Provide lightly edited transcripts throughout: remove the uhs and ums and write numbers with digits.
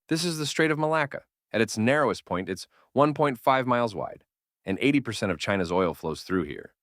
This is the Strait of Malacca. At its narrowest point, it's 1.5 miles wide, and 80% of China's oil flows through here.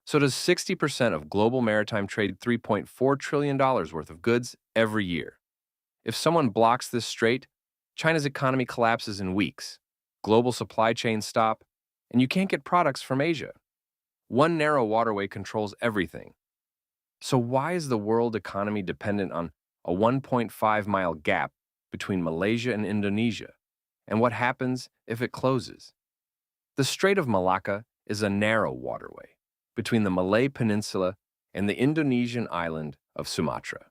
So does 60% of global maritime trade $3.4 trillion worth of goods every year. If someone blocks this strait, China's economy collapses in weeks. Global supply chains stop, and you can't get products from Asia. One narrow waterway controls everything. So why is the world economy dependent on a 1.5-mile gap between Malaysia and Indonesia? And what happens if it closes? The Strait of Malacca is a narrow waterway between the Malay Peninsula and the Indonesian island of Sumatra.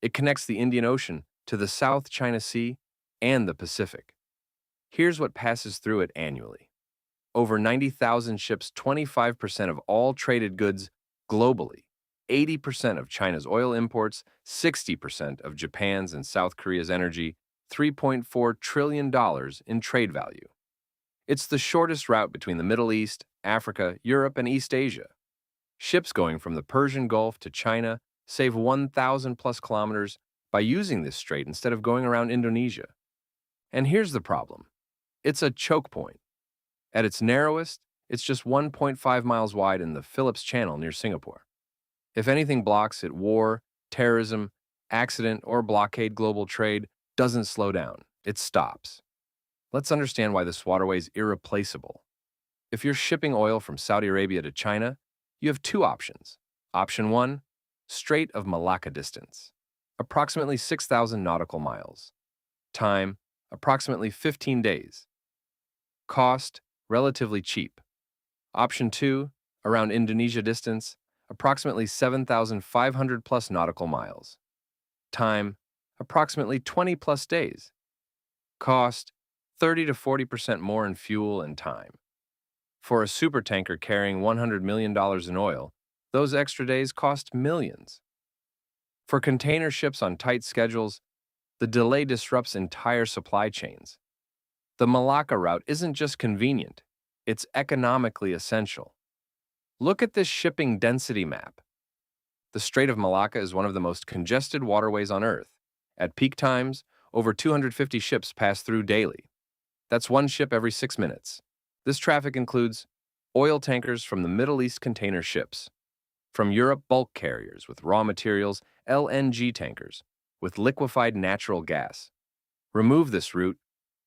It connects the Indian Ocean to the South China Sea and the Pacific. Here's what passes through it annually. Over 90,000 ships, 25% of all traded goods globally, 80% of China's oil imports, 60% of Japan's and South Korea's energy, $3.4 trillion in trade value. It's the shortest route between the Middle East, Africa, Europe, and East Asia. Ships going from the Persian Gulf to China save 1,000 plus kilometers by using this strait instead of going around Indonesia. And here's the problem. It's a choke point. At its narrowest, it's just 1.5 miles wide in the Phillips Channel near Singapore. If anything blocks it, war, terrorism, accident, or blockade, global trade doesn't slow down. It stops. Let's understand why this waterway is irreplaceable. If you're shipping oil from Saudi Arabia to China, you have two options. Option 1, Strait of Malacca distance, approximately 6,000 nautical miles. Time, approximately 15 days. Cost, relatively cheap. Option 2, around Indonesia distance, approximately 7,500 plus nautical miles. Time, approximately 20 plus days. Cost, 30 to 40% more in fuel and time. For a supertanker carrying $100 million in oil, those extra days cost millions. For container ships on tight schedules, the delay disrupts entire supply chains. The Malacca route isn't just convenient, it's economically essential. Look at this shipping density map. The Strait of Malacca is one of the most congested waterways on Earth. At peak times, over 250 ships pass through daily. That's one ship every 6 minutes. This traffic includes oil tankers from the Middle East, container ships, from Europe, bulk carriers with raw materials, LNG tankers with liquefied natural gas. Remove this route,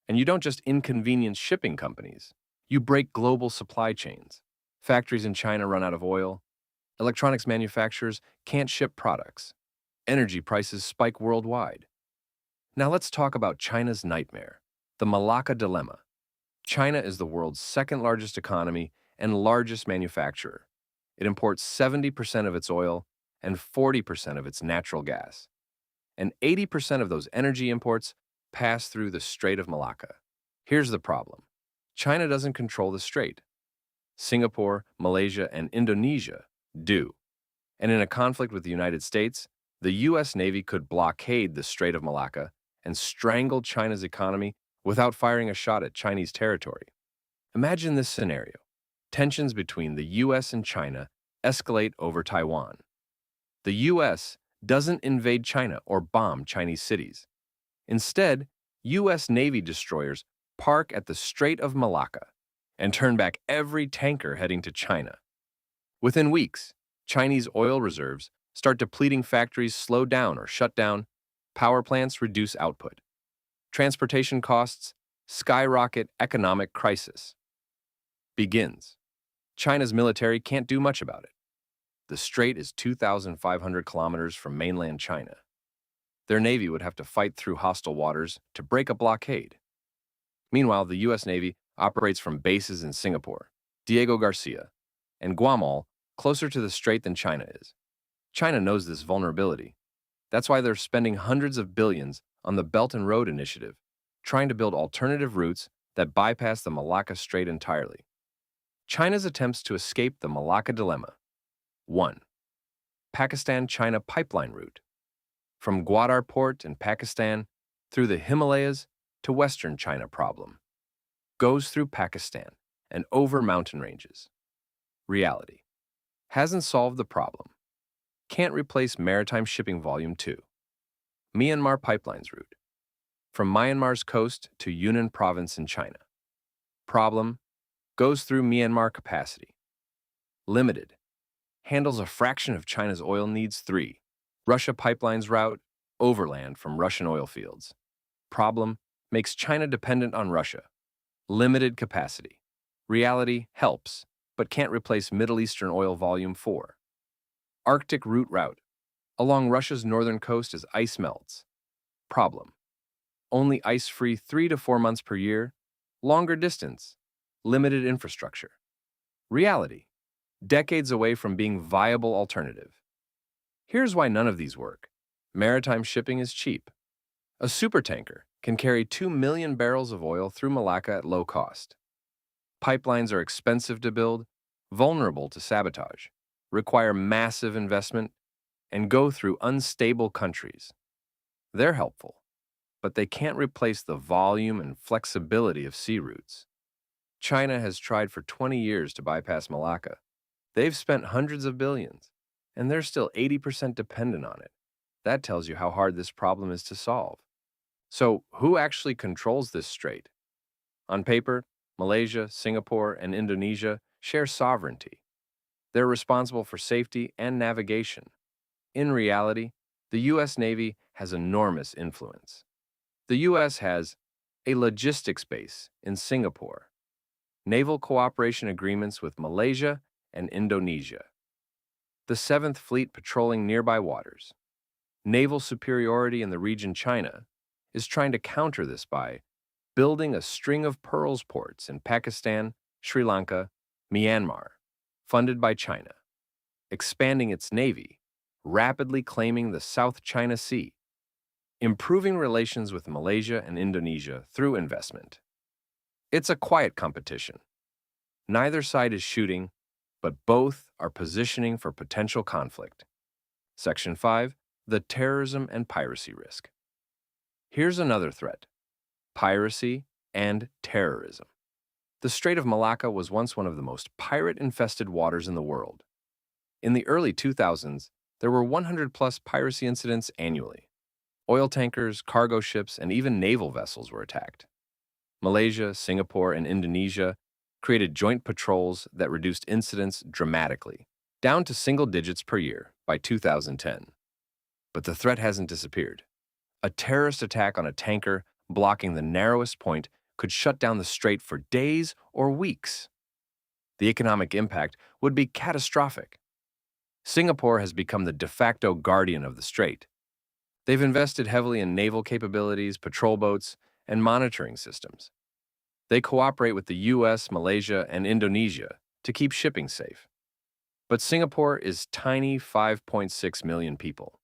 and you don't just inconvenience shipping companies, you break global supply chains. Factories in China run out of oil. Electronics manufacturers can't ship products. Energy prices spike worldwide. Now let's talk about China's nightmare, the Malacca Dilemma. China is the world's second largest economy and largest manufacturer. It imports 70% of its oil and 40% of its natural gas. And 80% of those energy imports pass through the Strait of Malacca. Here's the problem. China doesn't control the strait. Singapore, Malaysia, and Indonesia do. And in a conflict with the United States, the U.S. Navy could blockade the Strait of Malacca and strangle China's economy without firing a shot at Chinese territory. Imagine this scenario. Tensions between the U.S. and China escalate over Taiwan. The U.S. doesn't invade China or bomb Chinese cities. Instead, U.S. Navy destroyers park at the Strait of Malacca and turn back every tanker heading to China. Within weeks, Chinese oil reserves start depleting, factories slow down or shut down, power plants reduce output. Transportation costs skyrocket, economic crisis begins. China's military can't do much about it. The strait is 2,500 kilometers from mainland China. Their navy would have to fight through hostile waters to break a blockade. Meanwhile, the U.S. Navy operates from bases in Singapore, Diego Garcia, and Guamal, closer to the strait than China is. China knows this vulnerability. That's why they're spending hundreds of billions on the Belt and Road Initiative, trying to build alternative routes that bypass the Malacca Strait entirely. China's attempts to escape the Malacca Dilemma. 1. Pakistan-China pipeline route. From Gwadar Port in Pakistan through the Himalayas to Western China problem. Goes through Pakistan and over mountain ranges. Reality. Hasn't solved the problem. Can't replace maritime shipping volume 2. Myanmar pipelines route. from Myanmar's coast to Yunnan province in China. Problem: goes through Myanmar capacity. Limited: handles a fraction of China's oil needs. 3. Russia pipelines route overland from Russian oil fields. Problem: makes China dependent on Russia. Limited capacity. Reality: helps, but can't replace Middle Eastern oil volume. 4. Arctic route along Russia's northern coast as ice melts. Problem: only ice-free 3 to 4 months per year. Longer distance. Limited infrastructure. Reality: decades away from being viable alternative. Here's why none of these work. Maritime shipping is cheap. A supertanker can carry 2 million barrels of oil through Malacca at low cost. Pipelines are expensive to build, vulnerable to sabotage, require massive investment, and go through unstable countries. They're helpful, but they can't replace the volume and flexibility of sea routes. China has tried for 20 years to bypass Malacca. They've spent hundreds of billions, and they're still 80% dependent on it. That tells you how hard this problem is to solve. So, who actually controls this strait? On paper, Malaysia, Singapore, and Indonesia share sovereignty. They're responsible for safety and navigation. In reality, the U.S. Navy has enormous influence. The U.S. has a logistics base in Singapore, naval cooperation agreements with Malaysia and Indonesia, the 7th Fleet patrolling nearby waters. Naval superiority in the region. China is trying to counter this by building a string of pearls ports in Pakistan, Sri Lanka, Myanmar, funded by China, expanding its navy, rapidly claiming the South China Sea, improving relations with Malaysia and Indonesia through investment. It's a quiet competition. Neither side is shooting, but both are positioning for potential conflict. Section 5. The terrorism and piracy risk. Here's another threat: piracy and terrorism. The Strait of Malacca was once one of the most pirate-infested waters in the world. In the early 2000s, there were 100-plus piracy incidents annually. Oil tankers, cargo ships, and even naval vessels were attacked. Malaysia, Singapore, and Indonesia created joint patrols that reduced incidents dramatically, down to single digits per year by 2010. But the threat hasn't disappeared. A terrorist attack on a tanker blocking the narrowest point could shut down the strait for days or weeks. The economic impact would be catastrophic. Singapore has become the de facto guardian of the strait. They've invested heavily in naval capabilities, patrol boats, and monitoring systems. They cooperate with the US, Malaysia, and Indonesia to keep shipping safe. But Singapore is tiny 5.6 million people.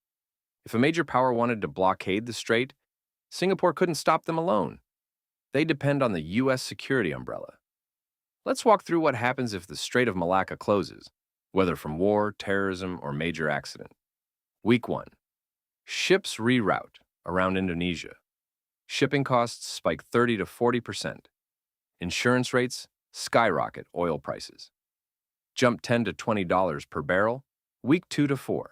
If a major power wanted to blockade the strait, Singapore couldn't stop them alone. They depend on the US security umbrella. Let's walk through what happens if the Strait of Malacca closes, whether from war, terrorism, or major accident. Week 1. Ships reroute around Indonesia. Shipping costs spike 30 to 40%. Insurance rates skyrocket oil prices. Jump $10 to $20 per barrel. Week 2 to 4.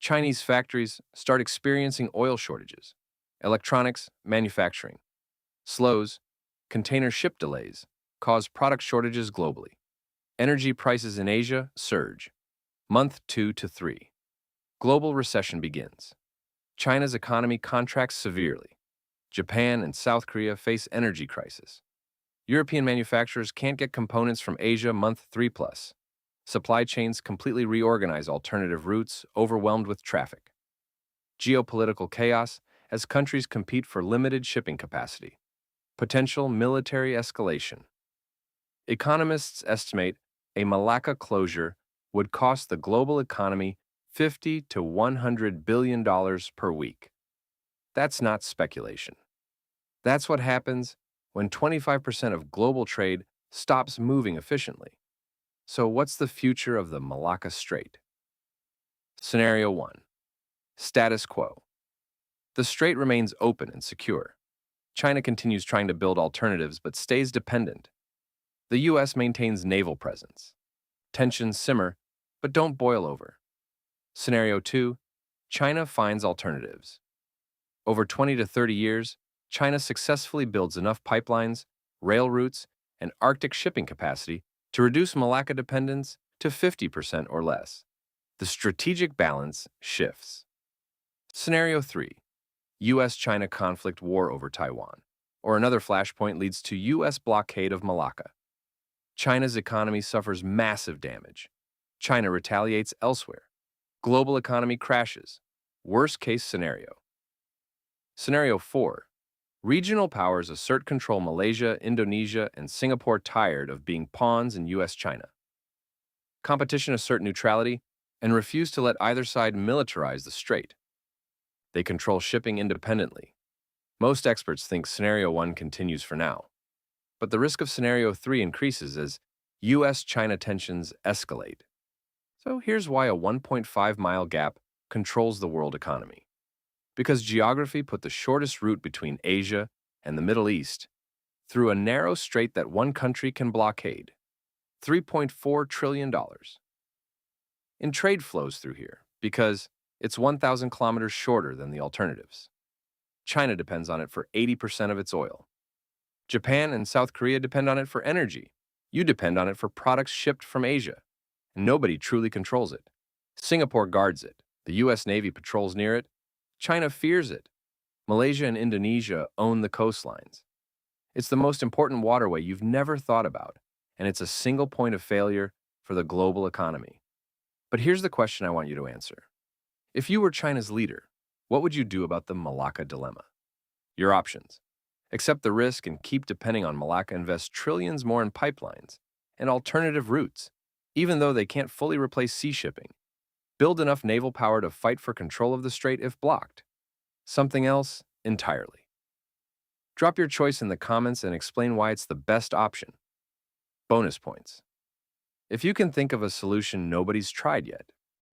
Chinese factories start experiencing oil shortages. Electronics, manufacturing slows. Container ship delays cause product shortages globally. Energy prices in Asia surge. Month 2 to 3. Global recession begins. China's economy contracts severely. Japan and South Korea face energy crisis. European manufacturers can't get components from Asia. Month 3 plus. Supply chains completely reorganize alternative routes, overwhelmed with traffic. Geopolitical chaos as countries compete for limited shipping capacity. Potential military escalation. Economists estimate a Malacca closure would cost the global economy $50 to $100 billion per week. That's not speculation. That's what happens when 25% of global trade stops moving efficiently. So what's the future of the Malacca Strait? Scenario 1. Status quo. The strait remains open and secure. China continues trying to build alternatives but stays dependent. The U.S. maintains naval presence. Tensions simmer, but don't boil over. Scenario 2. China finds alternatives. Over 20 to 30 years, China successfully builds enough pipelines, rail routes, and Arctic shipping capacity to reduce Malacca dependence to 50% or less. The strategic balance shifts. Scenario 3. U.S.-China conflict war over Taiwan, or another flashpoint leads to U.S. blockade of Malacca. China's economy suffers massive damage. China retaliates elsewhere. Global economy crashes. Worst-case scenario. Scenario 4. Regional powers assert control Malaysia, Indonesia, and Singapore tired of being pawns in U.S.-China. Competition assert neutrality and refuse to let either side militarize the strait. They control shipping independently. Most experts think Scenario 1 continues for now. But the risk of Scenario 3 increases as U.S.-China tensions escalate. So here's why a 1.5-mile gap controls the world economy. Because geography put the shortest route between Asia and the Middle East through a narrow strait that one country can blockade. $3.4 trillion. In trade flows through here because it's 1,000 kilometers shorter than the alternatives. China depends on it for 80% of its oil. Japan and South Korea depend on it for energy. You depend on it for products shipped from Asia. And nobody truly controls it. Singapore guards it. The U.S. Navy patrols near it. China fears it. Malaysia and Indonesia own the coastlines. It's the most important waterway you've never thought about, and it's a single point of failure for the global economy. But here's the question I want you to answer. If you were China's leader, what would you do about the Malacca Dilemma? Your options. Accept the risk and keep depending on Malacca, invest trillions more in pipelines and alternative routes, even though they can't fully replace sea shipping. Build enough naval power to fight for control of the strait if blocked. Something else entirely. Drop your choice in the comments and explain why it's the best option. Bonus points. If you can think of a solution nobody's tried yet,